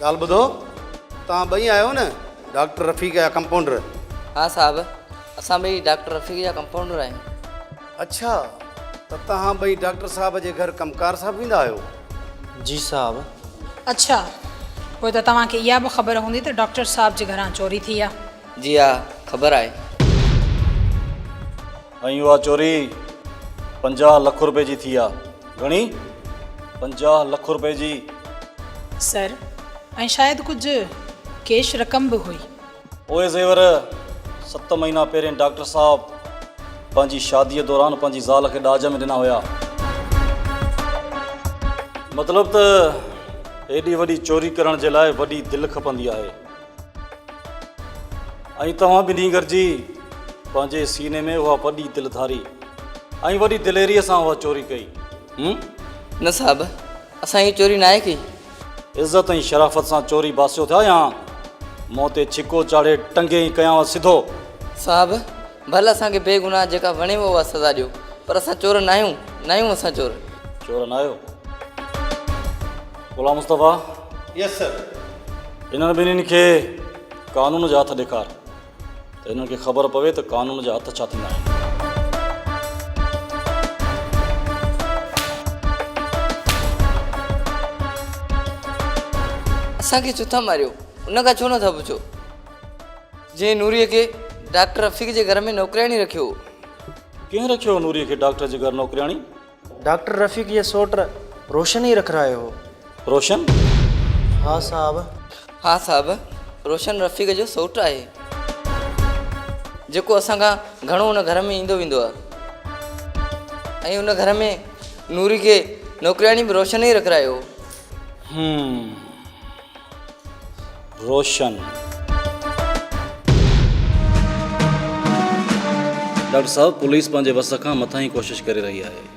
ॻाल्हि ॿुधो, तव्हां ॿई आहियो न, डॉक्टर रफ़ीक जा कंपाउंडर? हाँ साहब, असां ॿई डॉक्टर रफ़ीक जा कंपाउंडर आहियूं। अच्छा, त तव्हां ॿई डॉक्टर साहब जे घर कमकार सां वेंदा आहियो? जी साहब। अच्छा, पोइ त तव्हांखे इहा बि ख़बर हूंदी त डॉक्टर साहब जे घरां चोरी थी आहे। जी हा, ख़बर आहे। ऐं उहा चोरी 50 लख रुपए जी थी आहे। घणी? 50 लख रुपए जी। सर, ऐं शायदि कुझु कैश रक़म बि हुई। उहे ज़ेवर 7 महीना पहिरियों डॉक्टर साहब पंहिंजी शादीअ दौरान पंहिंजी ज़ाल खे ॾाज में ॾिना हुया। मतिलबु त एॾी वॾी चोरी करण जे लाइ वॾी दिलि खपंदी आहे। ऐं तव्हां बि नी गॾिजी पंहिंजे सीने में उहा वॾी दिलि धारी ऐं वॾी दिलेरीअ सां उहा चोरी कई। न साहब, असां इहा चोरी न आहे कई। इज़त ऐं शराफ़त सां चोरी बासियो थिया या मूं ते छिको चाढ़े टंगे ई कयांव सिधो? साहब, भले असांखे बेगुनाह जेका वणेव उहा सज़ा ॾियो, पर असां चोर न आहियूं असां चोर। चोर न आहियो? गुलाम मुस्तफ़ा। यस सर। इन्हनि ॿिन्हिनि खे कानून जा हथ ॾेखार त इन्हनि खे ख़बर पवे त कानून जा हथ छा थींदा आहिनि। असांखे छो था मारियो? उन खां छो नथा पुछो जंहिं नूरीअ खे डॉक्टर रफ़ीक जे घर में नौकरियाणी रखियो? कंहिं रखियो नूरीअ खे डॉक्टर जे घर नौकरियाणी? डॉक्टर रफ़ीक ये सोट रोशन ही रख रहा है वो। रोशन? हाँ साहब। हाँ साहब, रोशन रफ़ीक जो सोट आहे, जेको असां खां घणो उन घर में ईंदो वेंदो आहे। ऐं उन घर में नूरी खे नौकरियाणी बि रोशन ई रखायो। रोशन। डॉक्टर साहब, पुलिस पंहिंजे वस खां मथां ई कोशिशि करे रही आहे।